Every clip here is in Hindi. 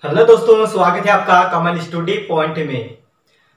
हेलो दोस्तों, स्वागत है आपका कमल स्टडी पॉइंट में।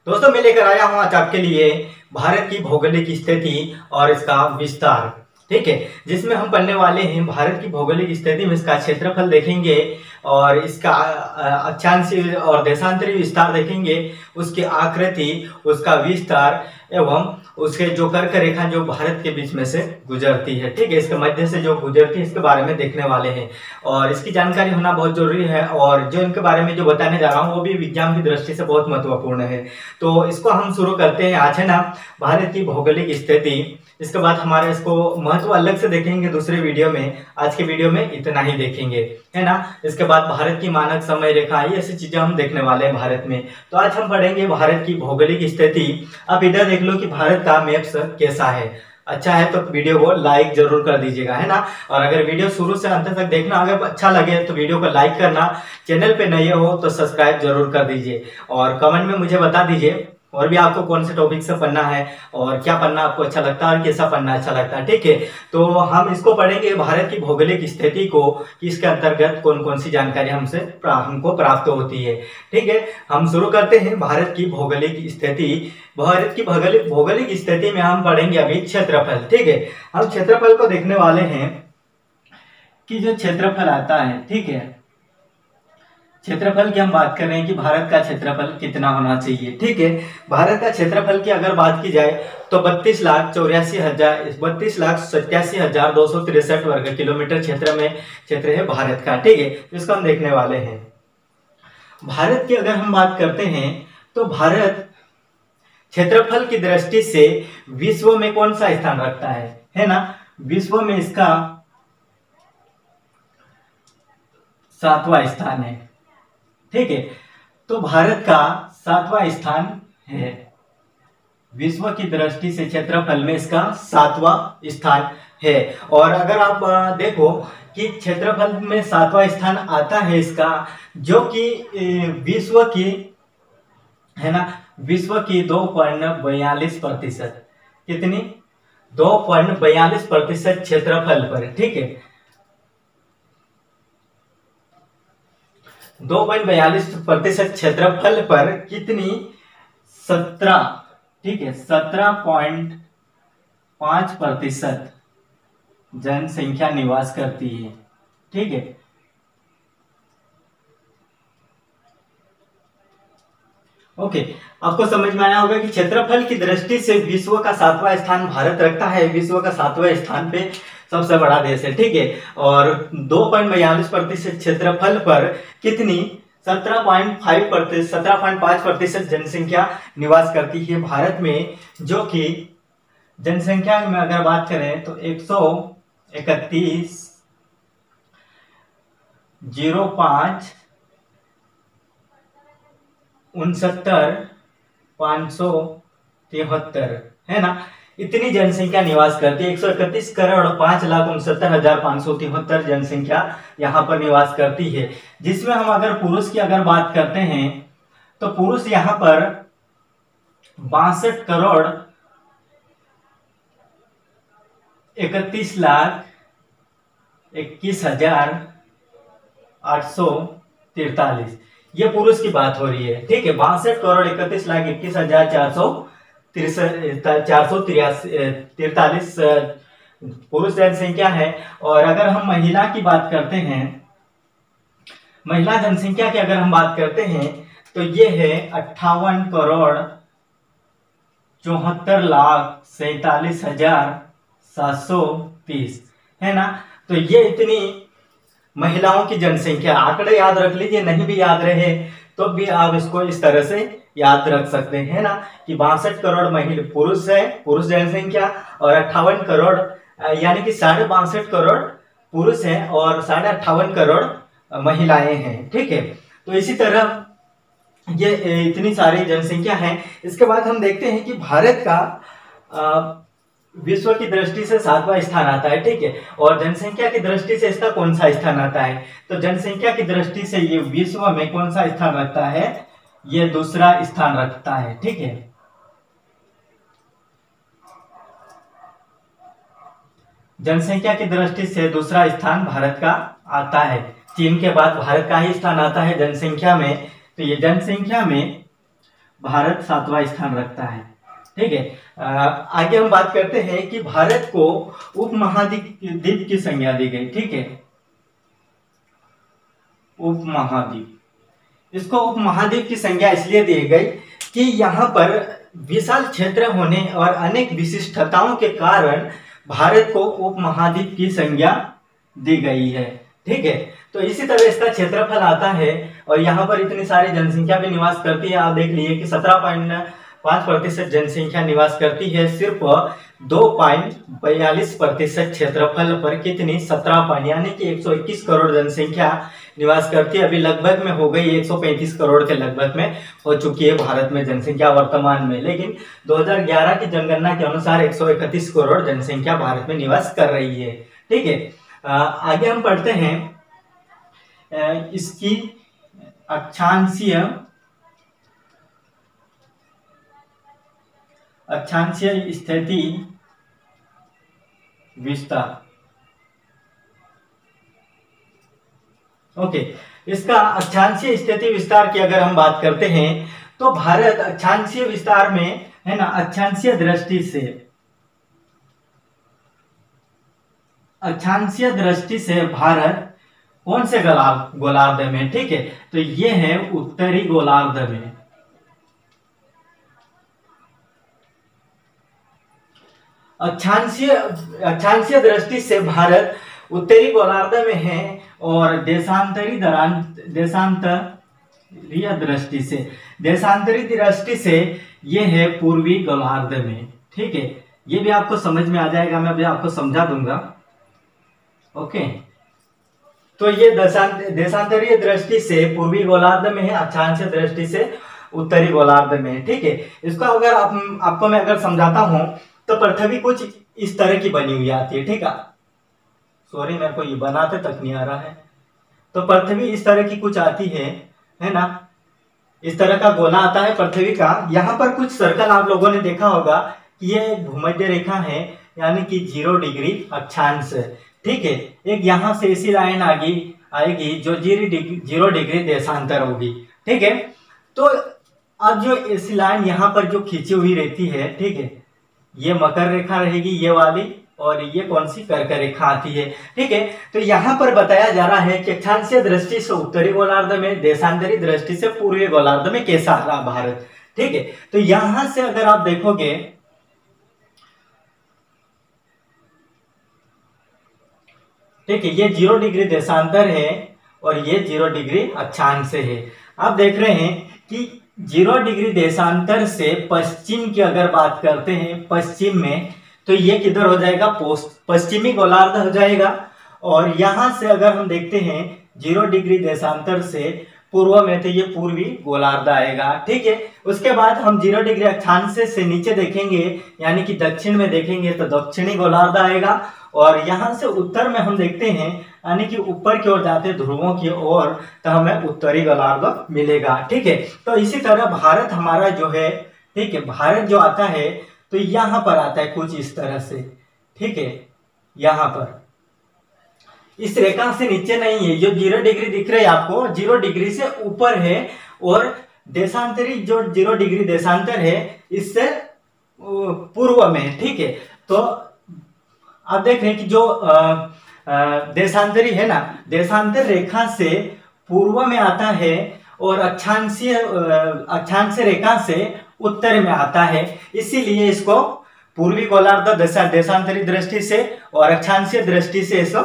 दोस्तों, मैं लेकर आया हूं आज आपके लिए भारत की भौगोलिक स्थिति और इसका विस्तार। ठीक है, जिसमें हम पढ़ने वाले हैं भारत की भौगोलिक स्थिति में इसका क्षेत्रफल देखेंगे और इसका अक्षांश और देशांतरी विस्तार देखेंगे, उसकी आकृति, उसका विस्तार एवं उसके जो कर्क रेखा जो भारत के बीच में से गुजरती है। ठीक है, इसके मध्य से जो गुजरती है इसके बारे में देखने वाले हैं और इसकी जानकारी होना बहुत जरूरी है। और जो इनके बारे में जो बताने जा रहा हूँ वो भी विज्ञान की दृष्टि से बहुत महत्वपूर्ण है। तो इसको हम शुरू करते हैं। आज है ना भारत की भौगोलिक स्थिति, इसके बाद हमारे इसको महत्व अलग से देखेंगे दूसरे वीडियो में। आज के वीडियो में इतना ही देखेंगे, है ना। इसके बाद भारत की मानक समय रेखा, ये ऐसी चीजें हम देखने वाले हैं भारत में। तो आज हम पढ़ेंगे भारत की भौगोलिक स्थिति। अब इधर देख लो कि भारत का मैप्स कैसा है। अच्छा है तो वीडियो को लाइक जरूर कर दीजिएगा, है ना। और अगर वीडियो शुरू से अंत तक देखना, अगर अच्छा लगे तो वीडियो को लाइक करना, चैनल पे नए हो तो सब्सक्राइब जरूर कर दीजिए और कमेंट में मुझे बता दीजिए और भी आपको कौन से टॉपिक से पढ़ना है और क्या पढ़ना आपको अच्छा लगता है और कैसा पढ़ना अच्छा लगता है। ठीक है, तो हम इसको पढ़ेंगे भारत की भौगोलिक स्थिति को कि इसके अंतर्गत कौन कौन सी जानकारी हमको प्राप्त होती है। ठीक है, हम शुरू करते हैं भारत की भौगोलिक स्थिति। भारत की भौगोलिक स्थिति में हम पढ़ेंगे अभी क्षेत्रफल। ठीक है, हम क्षेत्रफल को देखने वाले हैं कि जो क्षेत्रफल आता है, ठीक है, क्षेत्रफल की हम बात कर रहे हैं कि भारत का क्षेत्रफल कितना होना चाहिए। ठीक है, भारत का क्षेत्रफल की अगर बात की जाए तो 32,87,263 वर्ग किलोमीटर क्षेत्र है भारत का। ठीक है, इसको हम देखने वाले हैं। भारत की अगर हम बात करते हैं तो भारत क्षेत्रफल की दृष्टि से विश्व में कौन सा स्थान रखता है ना। विश्व में इसका 7वां स्थान है। ठीक है, तो भारत का 7वां स्थान है विश्व की दृष्टि से, क्षेत्रफल में इसका 7वां स्थान है। और अगर आप देखो कि क्षेत्रफल में 7वां स्थान आता है इसका, जो कि विश्व की, है ना, विश्व की 2.42%, कितनी 2.42% क्षेत्रफल पर। ठीक है, 2.42% क्षेत्रफल पर कितनी 17, ठीक है, 17.5% जनसंख्या निवास करती है। ठीक है, ओके, आपको समझ में आया होगा कि क्षेत्रफल की दृष्टि से विश्व का 7वां स्थान भारत रखता है। विश्व का 7वें स्थान पे सबसे बड़ा देश है। ठीक है, और 2.42% क्षेत्रफल पर कितनी 17.5% जनसंख्या निवास करती है भारत में, जो कि जनसंख्या में अगर बात करें तो 131,69,573 है ना। इतनी जनसंख्या निवास करती है। 131,05,69,573 जनसंख्या यहाँ पर निवास करती है। जिसमें हम अगर पुरुष की अगर बात करते हैं तो पुरुष यहाँ पर 62,61,21,843, ये पुरुष की बात हो रही है। ठीक है, 62,31,21,443 पुरुष जनसंख्या है। और अगर हम महिला की बात करते हैं, महिला जनसंख्या की अगर हम बात करते हैं तो ये है 58,74,47,730, है ना। तो ये इतनी महिलाओं की जनसंख्या, आंकड़े याद रख लीजिए, नहीं भी याद रहे तो भी आप इसको इस तरह से याद रख सकते हैं, है ना, कि 62 करोड़ महिला पुरुष है, पुरुष जनसंख्या, और 58 करोड़ यानी कि 62.5 करोड़ पुरुष हैं और 58.5 करोड़ महिलाएं हैं। ठीक है, तो इसी तरह ये इतनी सारी जनसंख्या है। इसके बाद हम देखते हैं कि भारत का विश्व की दृष्टि से 7वां स्थान आता है। ठीक है, और जनसंख्या की दृष्टि से इसका कौन सा स्थान आता है, तो जनसंख्या की दृष्टि से ये विश्व में कौन सा स्थान रखता है, ये दूसरा स्थान रखता है। ठीक है, जनसंख्या की दृष्टि से दूसरा स्थान भारत का आता है। चीन के बाद भारत का ही स्थान आता है जनसंख्या में। तो ये जनसंख्या में भारत 7वां स्थान रखता है। ठीक है, आगे हम बात करते हैं कि भारत को उपमहाद्वीप की संज्ञा दी गई। ठीक है, उपमहाद्वीप, इसको उपमहाद्वीप की संज्ञा इसलिए दी गई कि यहाँ पर विशाल क्षेत्र होने और अनेक विशिष्टताओं के कारण भारत को उपमहाद्वीप की संज्ञा दी गई है। ठीक है, तो इसी तरह इसका क्षेत्रफल आता है और यहाँ पर इतनी सारी जनसंख्या भी निवास करती है। आप देख लीजिए कि 17.5% जनसंख्या निवास करती है, सिर्फ 2.42% क्षेत्रफल पर कितनी 17 यानी कि 121 करोड़ जनसंख्या निवास करती है। अभी लगभग में हो गई 135 करोड़ के लगभग में हो चुकी है भारत में जनसंख्या वर्तमान में, लेकिन 2011 की जनगणना के अनुसार 131 करोड़ जनसंख्या भारत में निवास कर रही है। ठीक है, आगे हम पढ़ते हैं इसकी अक्षांशीय स्थिति विस्तार। ओके, इसका अक्षांशीय स्थिति विस्तार की अगर हम बात करते हैं तो भारत अक्षांशीय विस्तार में है ना, अक्षांशीय दृष्टि से भारत कौन से गोलार्ध में। ठीक है, तो ये है उत्तरी गोलार्ध में। अक्षांशीय दृष्टि से भारत उत्तरी गोलार्ध में है और देशांतरी दृष्टि से ये है पूर्वी गोलार्ध में। ठीक है, ये भी आपको समझ में आ जाएगा, मैं अभी आपको समझा दूंगा। ओके, तो ये देशांतरीय दृष्टि से पूर्वी गोलार्ध में है, अक्षांशीय दृष्टि से उत्तरी गोलार्ध में है। ठीक है, इसको अगर आपको मैं अगर समझाता हूं तो पृथ्वी कुछ इस तरह की बनी हुई आती है। ठीक है, सॉरी मेरे को ये बनाते तक नहीं आ रहा है। तो पृथ्वी इस तरह की कुछ आती है ना, इस तरह का गोला आता है पृथ्वी का। यहाँ पर कुछ सर्कल आप लोगों ने देखा होगा कि ये भूमध्य रेखा है, यानी कि 0 डिग्री अक्षांश। ठीक है, एक यहाँ से ऐसी लाइन आएगी जो 0 डिग्री देशांतर होगी। ठीक है, तो अब जो ऐसी लाइन यहाँ पर जो खींची हुई रहती है, ठीक है, ये मकर रेखा रहेगी ये वाली, और ये कौन सी कर्क रेखा आती है। ठीक है, तो यहाँ पर बताया जा रहा है कि अक्षांशीय दृष्टि से उत्तरी गोलार्ध में, देशांतरी दृष्टि से पूर्वी गोलार्ध में कैसा रहा भारत। ठीक है, तो यहां से अगर आप देखोगे, ठीक है, ये 0 डिग्री देशांतर है और ये 0 डिग्री अक्षांश है। आप देख रहे हैं कि 0 डिग्री देशांतर से पश्चिम की अगर बात करते हैं, पश्चिम में, तो ये किधर हो जाएगा, पश्चिमी गोलार्ध हो जाएगा। और यहां से अगर हम देखते हैं 0 डिग्री देशांतर से पूर्व में, तो ये पूर्वी गोलार्ध आएगा। ठीक है, उसके बाद हम 0 डिग्री अक्षांश से नीचे देखेंगे, यानी कि दक्षिण में देखेंगे तो दक्षिणी गोलार्ध आएगा। और यहां से उत्तर में हम देखते हैं, यानी कि ऊपर की ओर जाते ध्रुवों की ओर, तो हमें उत्तरी गोलार्ध मिलेगा। ठीक है, तो इसी तरह भारत हमारा जो है, ठीक है, भारत जो आता है तो यहां पर आता है कुछ इस तरह से। ठीक है, यहां पर इस रेखा से नीचे नहीं है, जो 0 डिग्री दिख रहे हैं आपको, 0 डिग्री से ऊपर है। और देशांतरी जो 0 डिग्री देशांतर है इससे पूर्व में। ठीक है, तो आप देख रहे हैं कि जो देशांतरी है ना, देशांतर रेखा से पूर्व में आता है और अक्षांश रेखा से उत्तर में आता है, इसीलिए इसको पूर्वी गोलार्ध देशांतरी दृष्टि से और अक्षांशीय दृष्टि से इसको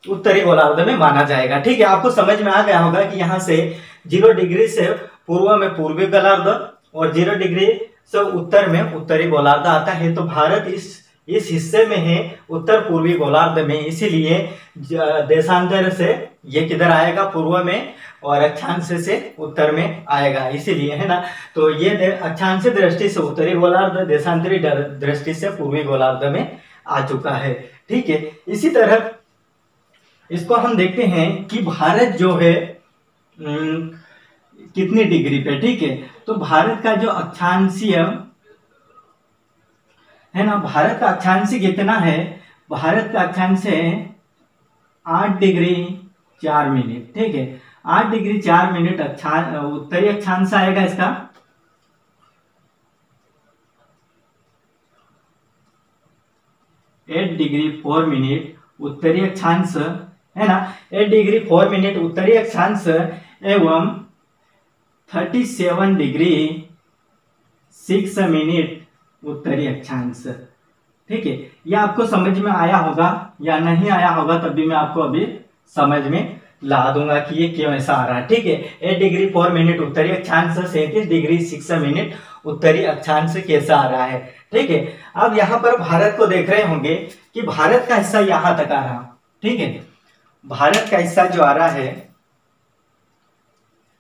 उत्तरी गोलार्ध में माना जाएगा। ठीक है, आपको समझ में आ गया होगा कि यहाँ से 0 डिग्री से पूर्व में पूर्वी गोलार्ध और 0 डिग्री से उत्तर में उत्तरी गोलार्ध आता है। तो भारत इस हिस्से में है, उत्तर पूर्वी गोलार्ध में, इसीलिए देशांतर से ये किधर आएगा, पूर्व में, और अक्षांश से उत्तर में आएगा, इसीलिए, है ना। तो ये अक्षांश दृष्टि से उत्तरी गोलार्ध, देशांतरी दृष्टि से पूर्वी गोलार्ध में आ चुका है। ठीक है, इसी तरह इसको हम देखते हैं कि भारत जो है कितनी डिग्री पे। ठीक है, तो भारत का जो अक्षांशीय है ना, भारत का अक्षांश कितना है, भारत का अक्षांश है 8 डिग्री 4 मिनट। ठीक है, 8 डिग्री 4 मिनट उत्तरी अक्षांश आएगा इसका। एट डिग्री 4 मिनट उत्तरी अक्षांश है ना, 8 डिग्री 4 मिनट उत्तरी अक्षांश एवं 37 डिग्री 6 मिनट उत्तरी अक्षांश। ठीक है, यह आपको समझ में आया होगा या नहीं आया होगा, तब भी मैं आपको अभी समझ में ला दूंगा कि ये क्यों ऐसा आ रहा है। ठीक है, 8 डिग्री 4 मिनट उत्तरी अक्षांश, 37 डिग्री 6 मिनट उत्तरी अक्षांश कैसा आ रहा है। ठीक है, अब यहाँ पर भारत को देख रहे होंगे कि भारत का हिस्सा यहाँ तक आ रहा। ठीक है, भारत का हिस्सा जो आ रहा है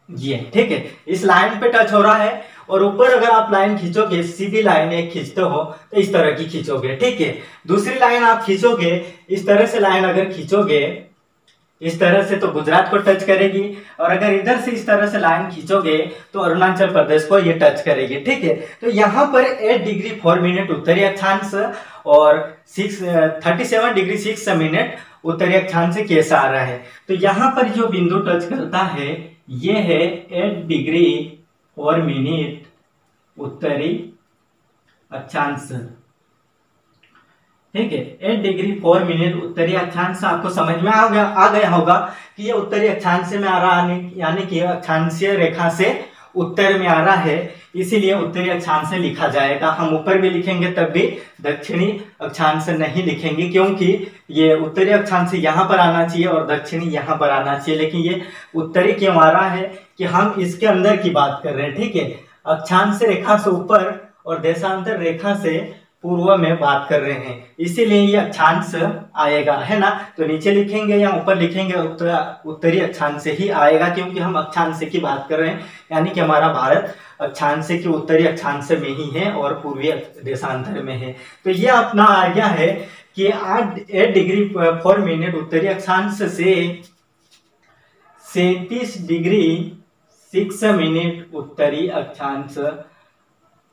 ये, ठीक है, इस लाइन पे टच हो रहा है और ऊपर अगर आप लाइन खींचोगे, सीधी लाइन एक खींचते हो तो इस तरह की खींचोगे। ठीक है, दूसरी लाइन आप खींचोगे इस तरह से, लाइन अगर खींचोगे इस तरह से तो गुजरात को टच करेगी, और अगर इधर से इस तरह से लाइन खींचोगे तो अरुणाचल प्रदेश को ये टच करेगी। ठीक है, तो यहाँ पर 8 डिग्री 4 मिनट उत्तरी अक्षांश और 37 डिग्री 6 मिनट उत्तरी अक्षांश कैसा आ रहा है। तो यहाँ पर जो बिंदु टच करता है ये है 8 डिग्री 4 मिनट उत्तरी अक्षांश। ठीक है, 8 डिग्री 4 मिनट उत्तरी अक्षांश आपको समझ में आ गया होगा कि ये उत्तरी अक्षांश में आ रहा है, यानी कि अक्षांशीय रेखा से उत्तर में आ रहा है, इसीलिए उत्तरी अक्षांश लिखा जाएगा। हम ऊपर भी लिखेंगे तब भी दक्षिणी अक्षांश नहीं लिखेंगे, क्योंकि ये उत्तरी अक्षांश यहाँ पर आना चाहिए और दक्षिणी यहाँ पर आना चाहिए, लेकिन ये उत्तरी क्यों आ रहा है कि हम इसके अंदर की बात कर रहे हैं। ठीक है, अक्षांश रेखा से ऊपर और देशांतर रेखा से पूर्व में बात कर रहे हैं, इसीलिए ये अक्षांश आएगा, है ना। तो नीचे लिखेंगे या ऊपर लिखेंगे उत्तरी अक्षांश ही आएगा, क्योंकि हम अक्षांश की बात कर रहे हैं, यानी कि हमारा भारत अक्षांश की उत्तरी अक्षांश में ही है और पूर्वी देशांतर में है। तो ये अपना आइडिया है कि 8 डिग्री 4 मिनट उत्तरी अक्षांश से 37 डिग्री 6 मिनट उत्तरी अक्षांश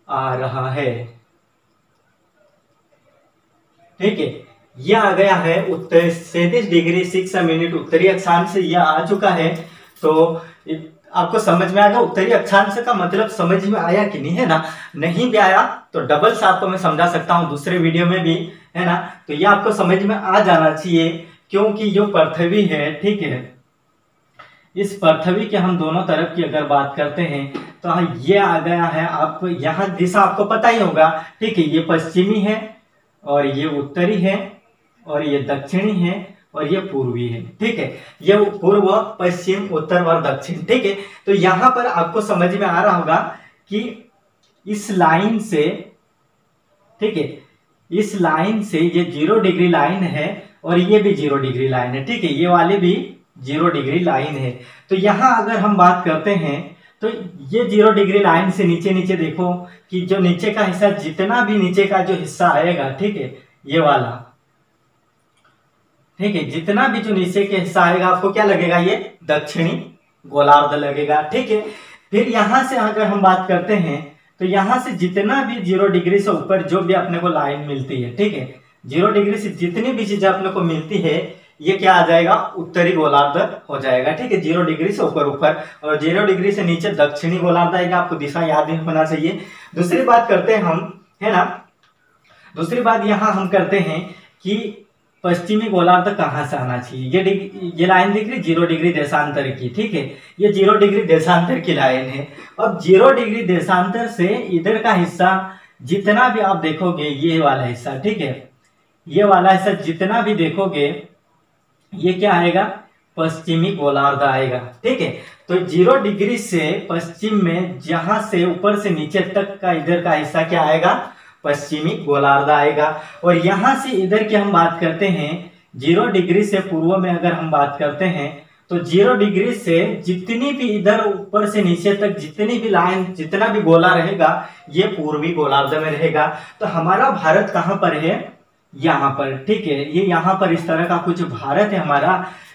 आ रहा है। ठीक है, यह आ गया है 37 डिग्री 6 मिनट उत्तरी अक्षांश, यह आ चुका है। तो आपको समझ में आ गया उत्तरी अक्षांश का मतलब, समझ में आया कि नहीं, है ना। नहीं भी आया तो डबल से आपको मैं समझा सकता हूं दूसरे वीडियो में भी, है ना। तो यह आपको समझ में आ जाना चाहिए, क्योंकि जो पृथ्वी है, ठीक है, इस पृथ्वी के हम दोनों तरफ की अगर बात करते हैं तो ये आ गया है। आप यहाँ दिशा आपको पता ही होगा। ठीक है, ये पश्चिमी है और ये उत्तरी है और ये दक्षिणी है और ये पूर्वी है। ठीक है, ये पूर्व, पश्चिम, उत्तर और दक्षिण। ठीक है, तो यहाँ पर आपको समझ में आ रहा होगा कि इस लाइन से, ठीक है, इस लाइन से ये 0 डिग्री लाइन है और ये भी 0 डिग्री लाइन है। ठीक है, ये वाले भी 0 डिग्री लाइन है। तो यहाँ अगर हम बात करते हैं तो ये 0 डिग्री लाइन से नीचे नीचे देखो कि जो नीचे का हिस्सा, जितना भी नीचे का जो हिस्सा आएगा, ठीक है, ये वाला, ठीक है, जितना भी जो नीचे के हिस्सा आएगा आपको क्या लगेगा, ये दक्षिणी गोलार्ध लगेगा। ठीक है, फिर यहां से अगर हम बात करते हैं तो यहां से जितना भी 0 डिग्री से ऊपर जो भी अपने को लाइन मिलती है, ठीक है, 0 डिग्री से जितनी भी चीजें अपने को मिलती है, ये क्या आ जाएगा, उत्तरी गोलार्ध हो जाएगा। ठीक है, 0 डिग्री से ऊपर और 0 डिग्री से नीचे दक्षिणी गोलार्ध आएगा। आपको दिशा याद होना चाहिए। दूसरी बात करते हैं हम, है ना, दूसरी बात यहाँ हम करते हैं कि पश्चिमी गोलार्ध कहाँ से आना चाहिए। ये लाइन दिख रही 0 डिग्री देशांतर की। ठीक है, ये 0 डिग्री देशांतर की लाइन है। अब 0 डिग्री देशांतर से इधर का हिस्सा जितना भी आप देखोगे, ये वाला हिस्सा, ठीक है, ये वाला हिस्सा जितना भी देखोगे, ये क्या आएगा, पश्चिमी गोलार्ध आएगा। ठीक है, तो 0 डिग्री से पश्चिम में जहां से ऊपर से नीचे तक का इधर का हिस्सा क्या आएगा, पश्चिमी गोलार्ध आएगा। और यहां से इधर की हम बात करते हैं, 0 डिग्री से पूर्व में अगर हम बात करते हैं तो 0 डिग्री से जितनी भी इधर ऊपर से नीचे तक जितनी भी लाइन, जितना भी गोला रहेगा, ये पूर्वी गोलार्ध में रहेगा। तो हमारा भारत कहाँ पर है, यहाँ पर। ठीक है, ये यहाँ पर इस तरह का कुछ भारत है हमारा,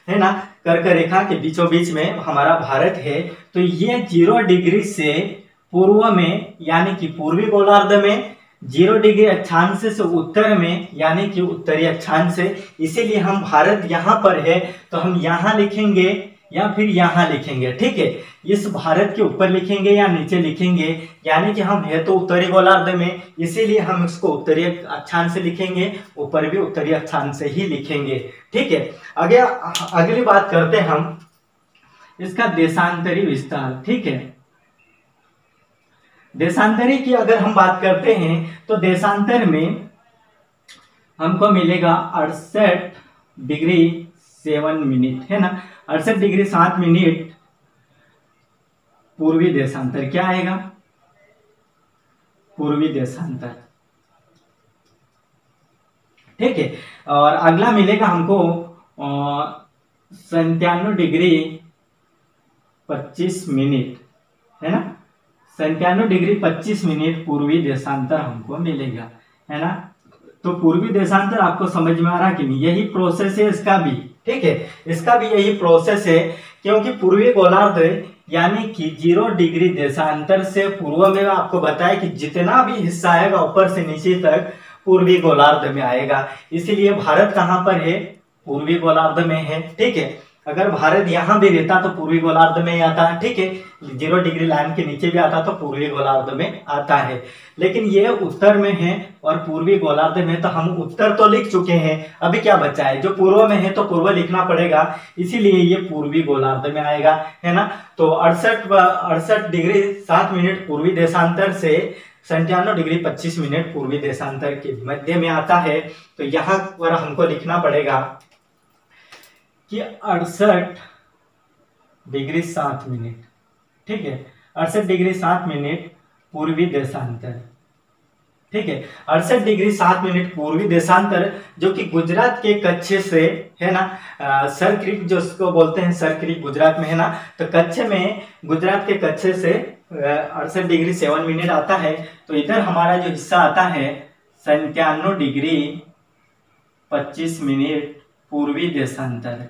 है ना, कर्क रेखा के बीचों बीच में हमारा भारत है। तो ये 0 डिग्री से पूर्व में, यानी कि पूर्वी गोलार्ध में 0 डिग्री अक्षांश से उत्तर में, यानी कि उत्तरी अक्षांश से, इसीलिए हम भारत यहाँ पर है तो हम यहाँ लिखेंगे या फिर यहाँ लिखेंगे। ठीक है, इस भारत के ऊपर लिखेंगे या नीचे लिखेंगे, यानी कि हम है तो उत्तरी गोलार्ध में, इसीलिए हम इसको उत्तरी अक्षांश से लिखेंगे, ऊपर भी उत्तरी अक्षांश से ही लिखेंगे। ठीक है, आगे अगली बात करते हैं हम इसका देशांतरी विस्तार। ठीक है, देशांतरी की अगर हम बात करते हैं तो देशांतर में हमको मिलेगा 68 डिग्री 7 मिनट, है ना, 68 डिग्री 7 मिनट पूर्वी देशांतर। क्या आएगा? पूर्वी देशांतर। ठीक है, और अगला मिलेगा हमको 97 डिग्री 25 मिनट, है ना, 97 डिग्री 25 मिनट पूर्वी देशांतर हमको मिलेगा, है ना। तो पूर्वी देशांतर आपको समझ में आ रहा कि नहीं? यही प्रोसेस है इसका भी। ठीक है, इसका भी यही प्रोसेस है, क्योंकि पूर्वी गोलार्ध यानी कि 0 डिग्री देशांतर से पूर्व में आपको बताया कि जितना भी हिस्सा आएगा ऊपर से नीचे तक पूर्वी गोलार्ध में आएगा। इसीलिए भारत कहाँ पर है? पूर्वी गोलार्ध में है। ठीक है, अगर भारत यहाँ भी रहता तो पूर्वी गोलार्ध में ही आता। ठीक है, 0 डिग्री लाइन के नीचे भी आता तो पूर्वी गोलार्ध में आता है, लेकिन ये उत्तर में है और पूर्वी गोलार्ध में, तो हम उत्तर तो लिख चुके हैं, अभी क्या बचा है? जो पूर्व में है तो पूर्व लिखना पड़ेगा, इसीलिए ये पूर्वी गोलार्ध में आएगा, है ना। तो 68 डिग्री 7 मिनट पूर्वी देशांतर से 97 डिग्री 25 मिनट पूर्वी देशांतर के मध्य में आता है। तो यहाँ पर हमको लिखना पड़ेगा कि 68 डिग्री 7 मिनट। ठीक है, 68 डिग्री 7 मिनट पूर्वी देशांतर। ठीक है, 68 डिग्री 7 मिनट पूर्वी देशांतर, जो कि गुजरात के कच्छ से, है ना, सर क्रीक जो उसको बोलते हैं, सर क्रीक गुजरात में है ना, तो कच्छ में, गुजरात के कच्छ से 68 डिग्री 7 मिनट आता है। तो इधर हमारा जो हिस्सा आता है 97 डिग्री 25 मिनट पूर्वी देशांतर।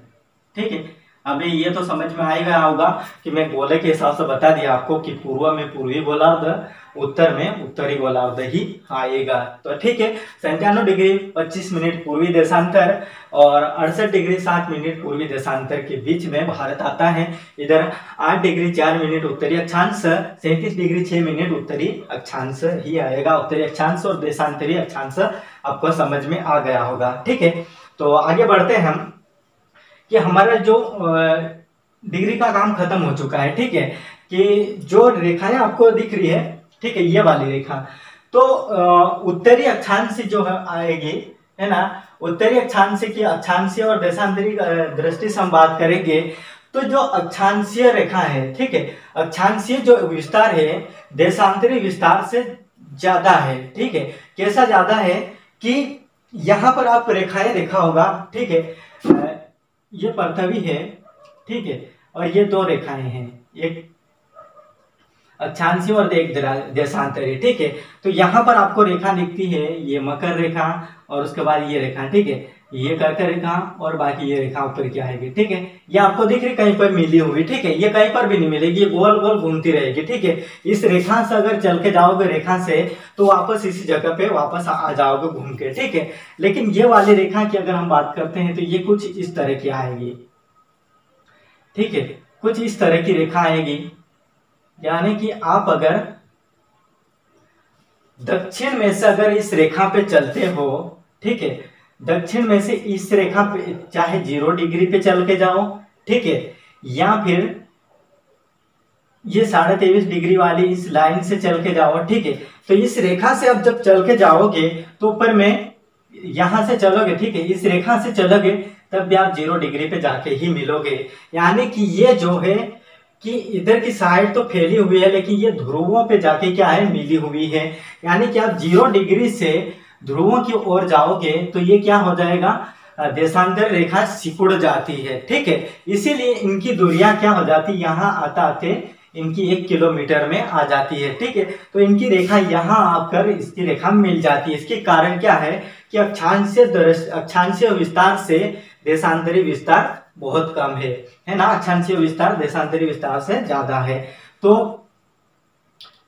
ठीक है, अभी ये तो समझ में आएगा होगा कि मैं गोले के हिसाब से बता दिया आपको कि पूर्व में पूर्वी गोलार्ध, उत्तर में उत्तरी गोलार्ध ही आएगा। तो ठीक है, 97 डिग्री 25 मिनट पूर्वी देशांतर और 68 डिग्री 7 मिनट पूर्वी देशांतर के बीच में भारत आता है। इधर 8 डिग्री 4 मिनट उत्तरी अक्षांश, 37 डिग्री 6 मिनट उत्तरी अक्षांश ही आएगा। उत्तरी अक्षांश और देशांतरी अक्षांश आपको समझ में आ गया होगा। ठीक है, तो आगे बढ़ते हैं हम कि हमारा जो डिग्री का काम खत्म हो चुका है। ठीक है, कि जो रेखाएं आपको दिख रही है, ठीक है, ये वाली रेखा, तो उत्तरी अक्षांश जो है आएगी, है ना, उत्तरी अक्षांश की अक्षांशीय और देशांतरी दृष्टि से हम बात करेंगे तो जो अक्षांशीय रेखा है, ठीक है, अक्षांशीय जो विस्तार है देशांतरी विस्तार से ज्यादा है। ठीक है, कैसा ज्यादा है कि यहाँ पर आप रेखाएं देखा होगा, ठीक है, ये पृथ्वी है, ठीक है, और ये दो रेखाएं हैं, एक अक्षांशीय और एक देशांतरी। ठीक है, तो यहाँ पर आपको रेखा दिखती है, ये मकर रेखा और उसके बाद ये रेखा, ठीक है, ये कर्क रेखा और बाकी ये रेखा ऊपर की आएगी। ठीक है, ये आपको दिख रही कहीं पर मिली हुई, ठीक है, ये कहीं पर भी नहीं मिलेगी, ये गोल गोल घूमती रहेगी। ठीक है, इस रेखा से अगर चल के जाओगे रेखा से तो वापस इसी जगह पे वापस आ जाओगे घूम के। ठीक है, लेकिन ये वाली रेखा की अगर हम बात करते हैं तो ये कुछ इस तरह की आएगी। ठीक है, कुछ इस तरह की रेखा आएगी, यानी कि आप अगर दक्षिण में से अगर इस रेखा पे चलते हो, ठीक है, दक्षिण में से इस रेखा पे चाहे 0 डिग्री पे चल के जाओ, ठीक है, या फिर ये 23.5 डिग्री वाली इस लाइन से चल के जाओ। ठीक है, तो इस रेखा से अब जब चल के जाओगे तो ऊपर में यहां से चलोगे, ठीक है, इस रेखा से चलोगे तब भी आप 0 डिग्री पे जाके ही मिलोगे। यानी कि ये जो है कि इधर की साइड तो फैली हुई है, लेकिन ये ध्रुवों पे जाके क्या है, मिली हुई है। यानी कि आप 0 डिग्री से ध्रुवों की ओर जाओगे तो ये क्या हो जाएगा, देशांतर रेखा सिकुड़ जाती है। ठीक है, इसीलिए इनकी दूरियां क्या हो जाती, यहाँ आता आते इनकी 1 किलोमीटर में आ जाती है। ठीक है, तो इनकी रेखा यहाँ आकर इसकी रेखा मिल जाती है। इसके कारण क्या है कि अक्षांशीय विस्तार से देशांतरी विस्तार बहुत कम है ना, अक्षांशीय विस्तार देशांतरी विस्तार से ज्यादा है। तो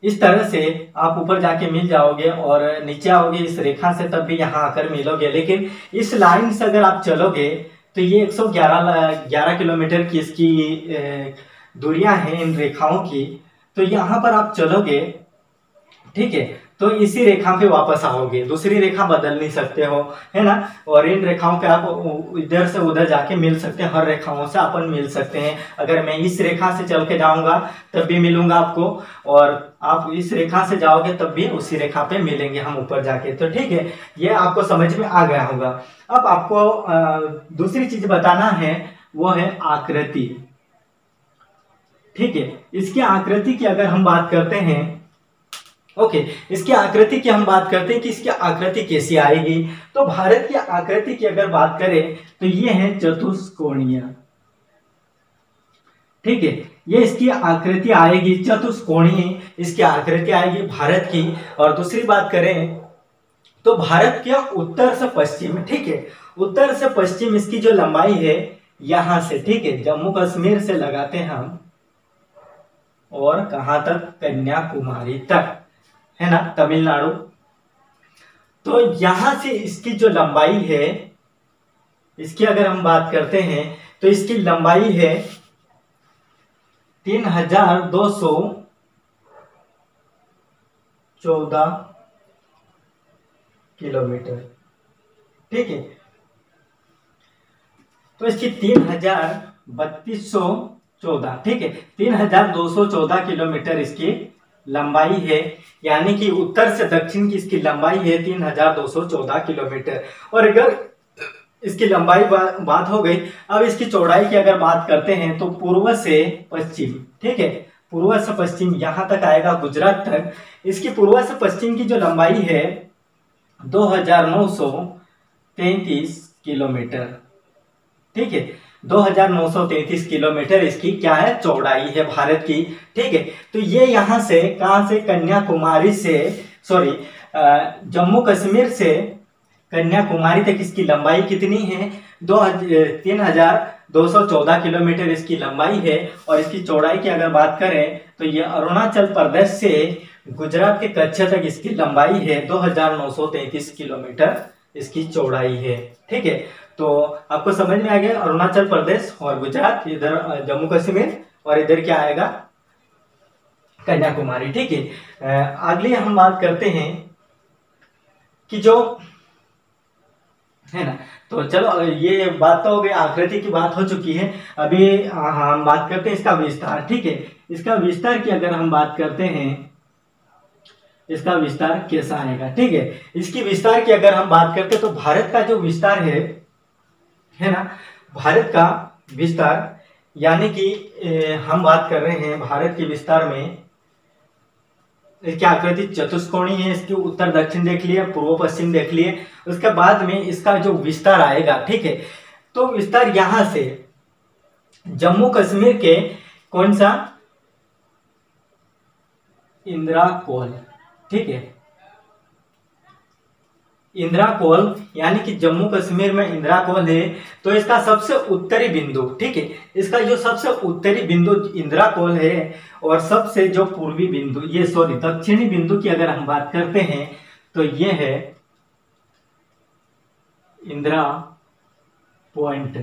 इस तरह से आप ऊपर जाके मिल जाओगे और नीचे आओगे इस रेखा से तब भी यहाँ आकर मिलोगे। लेकिन इस लाइन से अगर आप चलोगे तो ये 111 किलोमीटर की इसकी दूरियां हैं इन रेखाओं की। तो यहाँ पर आप चलोगे, ठीक है, तो इसी रेखा पे वापस आओगे, दूसरी रेखा बदल नहीं सकते हो, है ना। और इन रेखाओं पे आप इधर से उधर जाके मिल सकते हैं, हर रेखाओं से अपन मिल सकते हैं। अगर मैं इस रेखा से चल के जाऊंगा तब भी मिलूंगा आपको, और आप इस रेखा से जाओगे तब भी उसी रेखा पे मिलेंगे हम ऊपर जाके। तो ठीक है, ये आपको समझ में आ गया होगा। अब आपको दूसरी चीज बताना है, वो है आकृति। ठीक है, इसकी आकृति की अगर हम बात करते हैं, ओके, इसकी आकृति की हम बात करते हैं कि इसकी आकृति कैसी आएगी। तो भारत की आकृति की अगर बात करें तो ये है चतुष्कोणीय। ठीक है, ये इसकी आकृति आएगी चतुष्कोणीय, इसकी आकृति आएगी भारत की। और दूसरी बात करें तो भारत के उत्तर से पश्चिम, ठीक है, उत्तर से पश्चिम इसकी जो लंबाई है यहां से, ठीक है, जम्मू कश्मीर से लगाते हैं हम और कहां तक, कन्याकुमारी तक, है ना, तमिलनाडु। तो यहां से इसकी जो लंबाई है, इसकी अगर हम बात करते हैं तो इसकी लंबाई है 3214 किलोमीटर। ठीक है, तो इसकी 3214, ठीक है, 3214 किलोमीटर इसकी लंबाई है। यानी कि उत्तर से दक्षिण की इसकी लंबाई है 3214 किलोमीटर। और अगर इसकी लंबाई बात हो गई, अब इसकी चौड़ाई की अगर बात करते हैं तो पूर्व से पश्चिम, ठीक है, पूर्व से पश्चिम यहां तक आएगा, गुजरात तक। इसकी पूर्व से पश्चिम की जो लंबाई है 2933 किलोमीटर। ठीक है, 2933 किलोमीटर इसकी क्या है, चौड़ाई है भारत की। ठीक है, तो ये यहां से, कहां से, कन्याकुमारी से, सॉरी, जम्मू कश्मीर से कन्याकुमारी तक इसकी लंबाई कितनी है, 3214 किलोमीटर इसकी लंबाई है। और इसकी चौड़ाई की अगर बात करें तो ये अरुणाचल प्रदेश से गुजरात के कच्छ तक इसकी लंबाई है 2933 किलोमीटर इसकी चौड़ाई है। ठीक है, तो आपको समझ में आ गया, अरुणाचल प्रदेश और गुजरात, इधर जम्मू कश्मीर, और इधर क्या आएगा, कन्याकुमारी। ठीक है, अगली हम बात करते हैं कि जो है ना, तो चलो ये बात तो हो गई, आकृति की बात हो चुकी है। अभी हम बात करते हैं इसका विस्तार। ठीक है, इसका विस्तार की अगर हम बात करते हैं, इसका विस्तार कैसा आएगा। ठीक है, इसकी विस्तार की अगर हम बात करते हैं तो भारत का जो विस्तार है ना, भारत का विस्तार, यानी कि हम बात कर रहे हैं भारत के विस्तार में, इसकी आकृति चतुष्कोणीय है, इसकी उत्तर दक्षिण देख लिए, पूर्व पश्चिम देख लिए। उसके बाद में इसका जो विस्तार आएगा, ठीक है, तो विस्तार यहां से जम्मू कश्मीर के कौन सा, इंदिरा कोल, ठीक है, इंदिरा कोल, यानी कि जम्मू कश्मीर में इंदिरा कोल है। तो इसका सबसे उत्तरी बिंदु, ठीक है, इसका जो सबसे उत्तरी बिंदु इंदिरा कोल है, और सबसे जो पूर्वी बिंदु, ये सॉरी दक्षिणी बिंदु की अगर हम बात करते हैं तो ये है इंदिरा पॉइंट।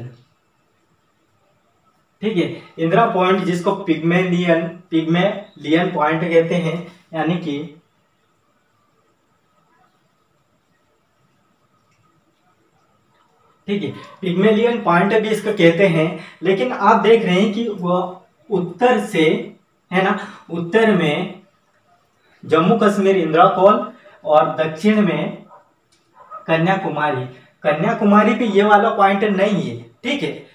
ठीक है, इंदिरा पॉइंट, जिसको पिग्मेलियन पॉइंट कहते हैं, यानी कि ठीक है, पिग्मेलियन पॉइंट भी इसको कहते हैं। लेकिन आप देख रहे हैं कि वो उत्तर से, है ना, उत्तर में जम्मू कश्मीर इंदिरा कोल और दक्षिण में कन्याकुमारी। कन्याकुमारी पे ये वाला पॉइंट नहीं है, ठीक है,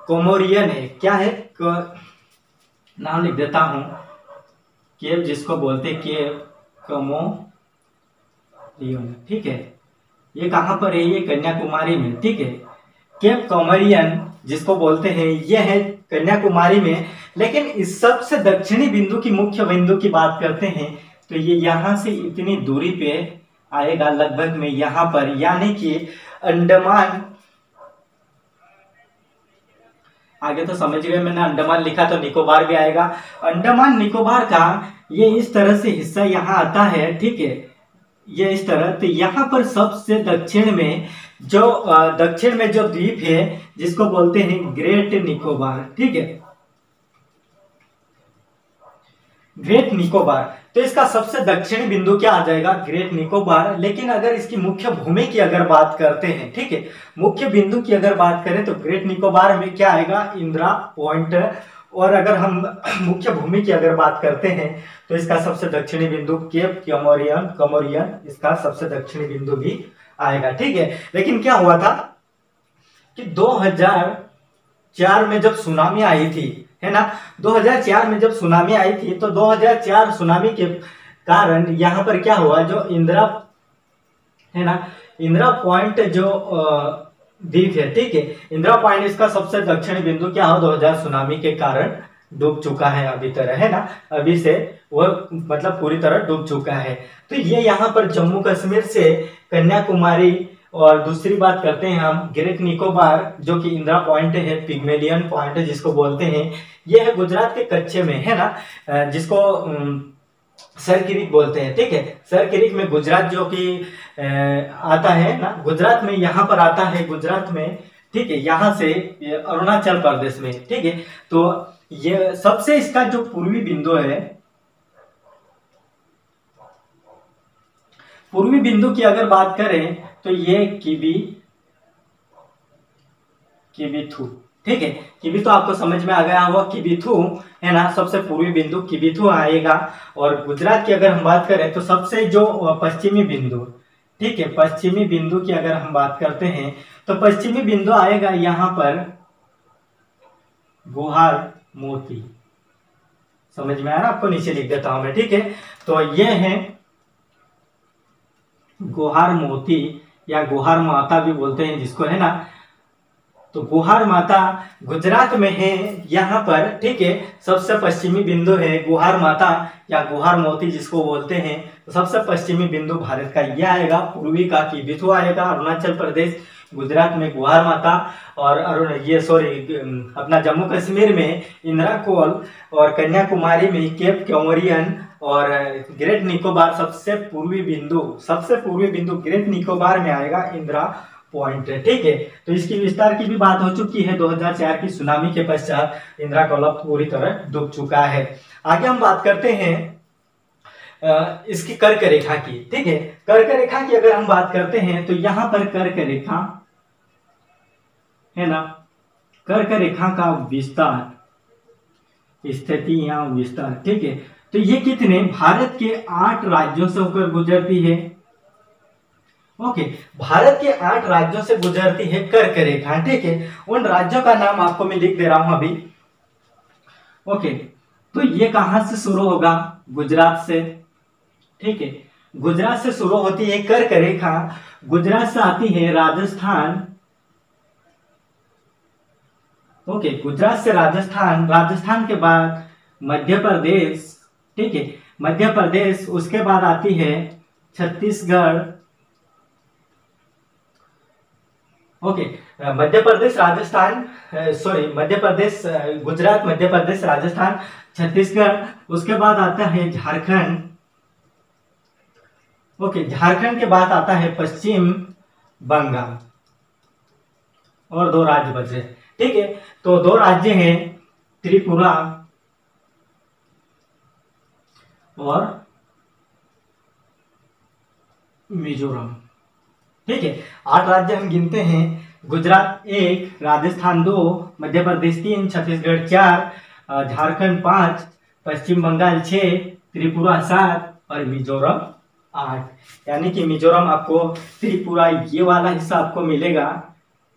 कोमोरियन है, क्या है, नाम लिख देता हूं, केव जिसको बोलते हैं, केव कोमोरियन। ठीक है, ये कहां पर है, ये कन्याकुमारी में। ठीक है, केप कोमोरियन जिसको बोलते हैं, ये है कन्याकुमारी में। लेकिन इस सबसे दक्षिणी बिंदु की, मुख्य बिंदु की बात करते हैं तो ये यहां से इतनी दूरी पे आएगा, लगभग में यहां पर, यानी कि अंडमान आगे तो समझ गए, मैंने अंडमान लिखा तो निकोबार भी आएगा। अंडमान निकोबार का ये इस तरह से हिस्सा यहाँ आता है, ठीक है, ये इस तरह। तो यहाँ पर सबसे दक्षिण में जो द्वीप है जिसको बोलते हैं ग्रेट निकोबार, ठीक है, ग्रेट निकोबार। तो इसका सबसे दक्षिणी बिंदु क्या आ जाएगा, ग्रेट निकोबार। लेकिन अगर इसकी मुख्य भूमि की अगर बात करते हैं, ठीक है, मुख्य बिंदु की अगर बात करें तो ग्रेट निकोबार में क्या आएगा, इंदिरा पॉइंट। और अगर हम मुख्य भूमि की अगर बात करते हैं तो इसका सबसे दक्षिणी बिंदु केप कमोरियन इसका सबसे दक्षिणी बिंदु भी आएगा, ठीक है। लेकिन क्या हुआ था कि 2004 में जब सुनामी आई थी, है ना, 2004 में जब सुनामी आई थी तो 2004 सुनामी के कारण यहाँ पर क्या हुआ, जो इंदिरा है ना, इंदिरा पॉइंट जो द्वीप है, ठीक है, इंदिरा पॉइंट इसका सबसे दक्षिणी बिंदु क्या हो, 2000 सुनामी के कारण डूब चुका है अभी तरह, है ना, अभी से वह मतलब पूरी तरह डूब चुका है। तो ये यहाँ पर जम्मू कश्मीर से कन्याकुमारी, और दूसरी बात करते हैं हम ग्रेट निकोबार जो कि इंदिरा पॉइंट है, पिग्मेलियन पॉइंट जिसको बोलते हैं, ये है गुजरात के कच्चे में, है ना, जिसको सर क्रीक बोलते हैं, ठीक है। सर क्रीक में गुजरात जो कि आता है ना, गुजरात में यहाँ पर आता है, गुजरात में, ठीक है, यहाँ से अरुणाचल प्रदेश में, ठीक है। तो ये सबसे इसका जो पूर्वी बिंदु है, पूर्वी बिंदु की अगर बात करें तो ये किबिथु, ठीक है, किबिथु आपको समझ में आ गया होगा, किबिथु है ना, सबसे पूर्वी बिंदु किबिथु आएगा। और गुजरात की अगर हम बात करें तो सबसे जो पश्चिमी बिंदु, ठीक है, पश्चिमी बिंदु की अगर हम बात करते हैं तो पश्चिमी बिंदु आएगा यहाँ पर गुहार मोती, समझ में आया ना आपको, नीचे लिख देता हूं मैं, ठीक है। तो ये है गुहार मोती या गुहार माता भी बोलते हैं जिसको, है ना। तो गुहार माता गुजरात में है यहाँ पर, ठीक है, सबसे पश्चिमी बिंदु है गुहार माता या गुहार मोती जिसको बोलते हैं। तो सबसे पश्चिमी बिंदु भारत का ये आएगा, पूर्वी का किबिथु आएगा, अरुणाचल प्रदेश, गुजरात में गुहार माता, और अपना जम्मू कश्मीर में इंदिरा कोल, और कन्याकुमारी में केप कमोरियन, और ग्रेट निकोबार सबसे पूर्वी बिंदु ग्रेट निकोबार में आएगा इंदिरा पॉइंट, ठीक है। तो इसकी विस्तार की भी बात हो चुकी है, 2004 की सुनामी के पश्चात इंदिरा कोलप पूरी तरह डूब चुका है। आगे हम बात करते हैं इसकी कर्क रेखा की, ठीक है। कर्क रेखा की अगर हम बात करते हैं तो यहाँ पर कर्क रेखा है ना, कर्क रेखा का विस्तार, स्थिति या विस्तार, ठीक है। तो ये कितने, भारत के 8 राज्यों से होकर गुजरती है, ओके, भारत के 8 राज्यों से गुजरती है कर्क रेखा, ठीक है। उन राज्यों का नाम आपको मैं लिख दे रहा हूं अभी, ओके। तो ये कहां से शुरू होगा, गुजरात से, ठीक है, गुजरात से शुरू होती है कर्क रेखा, गुजरात से आती है राजस्थान, ओके, गुजरात से राजस्थान, राजस्थान के बाद मध्य प्रदेश, ठीक है, मध्य प्रदेश, उसके बाद आती है छत्तीसगढ़, ओके, मध्य प्रदेश राजस्थान, मध्य प्रदेश गुजरात, मध्य प्रदेश राजस्थान, छत्तीसगढ़, उसके बाद आता है झारखंड, ओके, झारखंड के बाद आता है पश्चिम बंगाल, और 2 राज्य बचे, ठीक है। तो 2 राज्य हैं त्रिपुरा और मिजोरम, ठीक है। 8 राज्य हम गिनते हैं, गुजरात 1, राजस्थान 2, मध्य प्रदेश 3, छत्तीसगढ़ 4, झारखंड 5, पश्चिम बंगाल 6, त्रिपुरा 7 और मिजोरम 8। यानी कि मिजोरम आपको त्रिपुरा ये वाला हिस्सा आपको मिलेगा,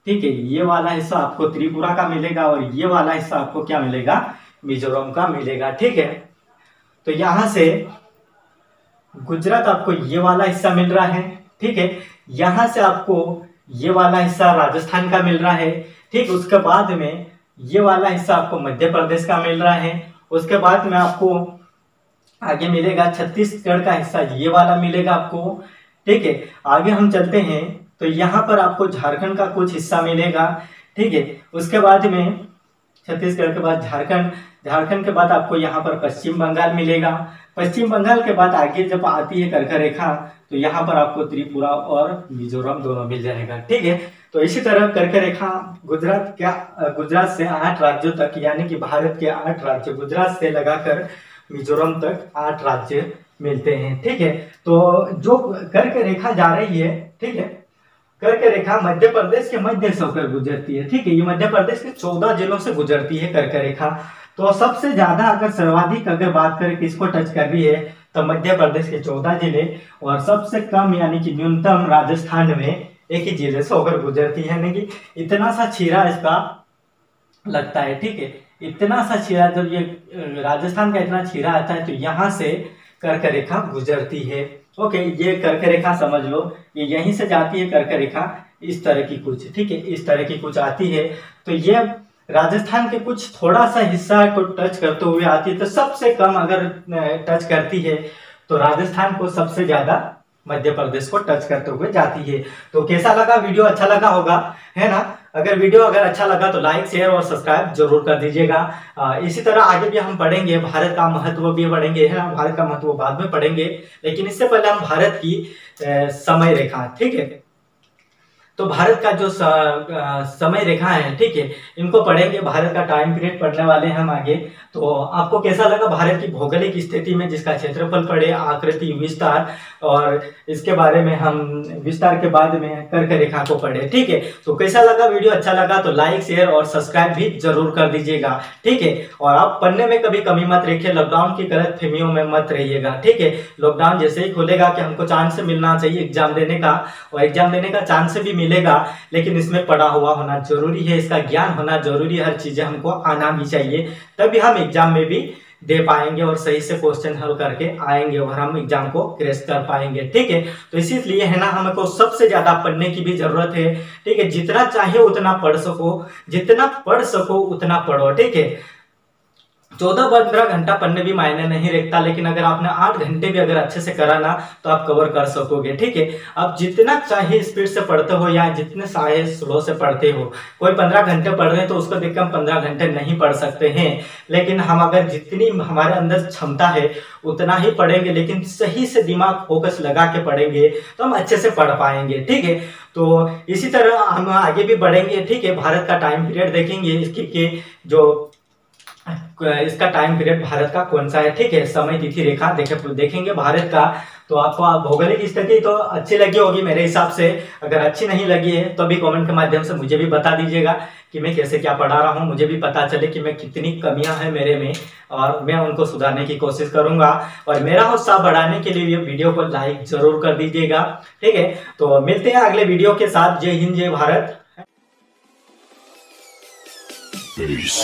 ठीक है, ये वाला हिस्सा आपको त्रिपुरा का मिलेगा, और ये वाला हिस्सा आपको क्या मिलेगा, मिजोरम का मिलेगा, ठीक है। तो यहां से गुजरात आपको ये वाला हिस्सा मिल रहा है, ठीक है, यहां से आपको ये वाला हिस्सा राजस्थान का मिल रहा है, ठीक, उसके बाद में ये वाला हिस्सा आपको मध्य प्रदेश का मिल रहा है, उसके बाद में आपको आगे मिलेगा छत्तीसगढ़ का हिस्सा, ये वाला मिलेगा आपको, ठीक है। आगे हम चलते हैं तो यहाँ पर आपको झारखंड का कुछ हिस्सा मिलेगा, ठीक है। उसके बाद में छत्तीसगढ़ के बाद झारखंड, झारखंड के बाद आपको यहाँ पर पश्चिम बंगाल मिलेगा। पश्चिम बंगाल के बाद आगे जब आती है कर्क रेखा तो यहाँ पर आपको त्रिपुरा और मिजोरम दोनों मिल जाएगा। ठीक है, तो इसी तरह कर्क रेखा गुजरात से 8 राज्यों तक, यानी कि भारत के 8 राज्य, गुजरात से लगाकर मिजोरम तक 8 राज्य मिलते हैं। ठीक है, तो जो कर्क रेखा जा रही है, ठीक है, कर्क रेखा मध्य प्रदेश के मध्य से होकर गुजरती है। ठीक है, ये मध्य प्रदेश के 14 जिलों से गुजरती है कर्क रेखा। तो सबसे ज्यादा अगर सर्वाधिक अगर बात करें किसको टच कर रही है तो मध्य प्रदेश के 14 जिले, और सबसे कम यानी कि न्यूनतम राजस्थान में एक ही जिले से होकर गुजरती है। यानी कि इतना सा छीरा इसका लगता है। ठीक है, इतना सा छीरा, जब ये राजस्थान का इतना छीरा आता है तो यहाँ से कर्क रेखा गुजरती है। ओके, ये कर्क रेखा समझ लो, ये यहीं से जाती है कर्क रेखा, इस तरह की कुछ। ठीक है, इस तरह की कुछ आती है। तो ये राजस्थान के कुछ थोड़ा सा हिस्सा को टच करते हुए आती है। तो सबसे कम अगर टच करती है तो राजस्थान को, सबसे ज्यादा मध्य प्रदेश को टच करते हुए जाती है। तो कैसा लगा वीडियो? अच्छा लगा होगा, है ना? अगर वीडियो अच्छा लगा तो लाइक, शेयर और सब्सक्राइब जरूर कर दीजिएगा। इसी तरह आगे भी हम पढ़ेंगे, भारत का महत्व भी पढ़ेंगे, है ना? भारत का महत्व बाद में पढ़ेंगे, लेकिन इससे पहले हम भारत की समय रेखा, ठीक है, तो भारत का जो समय रेखा है, ठीक है, इनको पढ़ेंगे। भारत का टाइम पीरियड पढ़ने वाले हैं हम आगे। तो आपको कैसा लगा भारत की भौगोलिक स्थिति में, जिसका क्षेत्रफल पढ़े, आकृति, विस्तार, और इसके बारे में हम विस्तार के बाद में कर्क रेखा को पढ़े। ठीक है, तो कैसा लगा वीडियो? अच्छा लगा तो लाइक, शेयर और सब्सक्राइब भी जरूर कर दीजिएगा। ठीक है, और आप पढ़ने में कभी कमी मत रखिए, लॉकडाउन की गलत फहमियों में मत रहिएगा। ठीक है, लॉकडाउन जैसे ही खुलेगा कि हमको चांस मिलना चाहिए एग्जाम देने का, और एग्जाम देने का चांस भी मिलेगा, लेकिन इसमें पढ़ा हुआ होना जरूरी है, इसका ज्ञान होना जरूरी है, हर चीजें हमको आना भी चाहिए, तभी हम एग्जाम में भी दे पाएंगे और सही से क्वेश्चन हल करके आएंगे और हम एग्जाम को क्रैश कर पाएंगे। ठीक है, तो इसीलिए है ना, हमको सबसे ज्यादा पढ़ने की भी जरूरत है। ठीक है, जितना चाहे उतना पढ़ सको, जितना पढ़ सको उतना पढ़ो। ठीक है, 14-15 घंटा पढ़ने भी मायने नहीं रखता, लेकिन अगर आपने 8 घंटे भी अगर अच्छे से करा ना तो आप कवर कर सकोगे। ठीक है, आप जितना चाहे स्पीड से पढ़ते हो या जितने चाहे स्लो से पढ़ते हो, कोई 15 घंटे पढ़ रहे हैं तो उसको देखकर हम 15 घंटे नहीं पढ़ सकते हैं, लेकिन हम अगर जितनी हमारे अंदर क्षमता है उतना ही पढ़ेंगे, लेकिन सही से दिमाग फोकस लगा के पढ़ेंगे तो हम अच्छे से पढ़ पाएंगे। ठीक है, तो इसी तरह हम आगे भी बढ़ेंगे। ठीक है, भारत का टाइम पीरियड देखेंगे, इसकी जो इसका टाइम पीरियड भारत का कौन सा है। ठीक है, समय तिथि रेखा देखेंगे भारत का। तो आपको भौगोलिक स्थिति तो अच्छी लगी होगी मेरे हिसाब से। अगर अच्छी नहीं लगी है तो भी कमेंट के माध्यम से मुझे भी बता दीजिएगा कि मैं कैसे क्या पढ़ा रहा हूँ, मुझे भी पता चले कि मैं कितनी कमियां हैं मेरे में, और मैं उनको सुधारने की कोशिश करूंगा। और मेरा उत्साह बढ़ाने के लिए वीडियो को लाइक जरूर कर दीजिएगा। ठीक है, तो मिलते हैं अगले वीडियो के साथ। जय हिंद, जय भारत। Peace.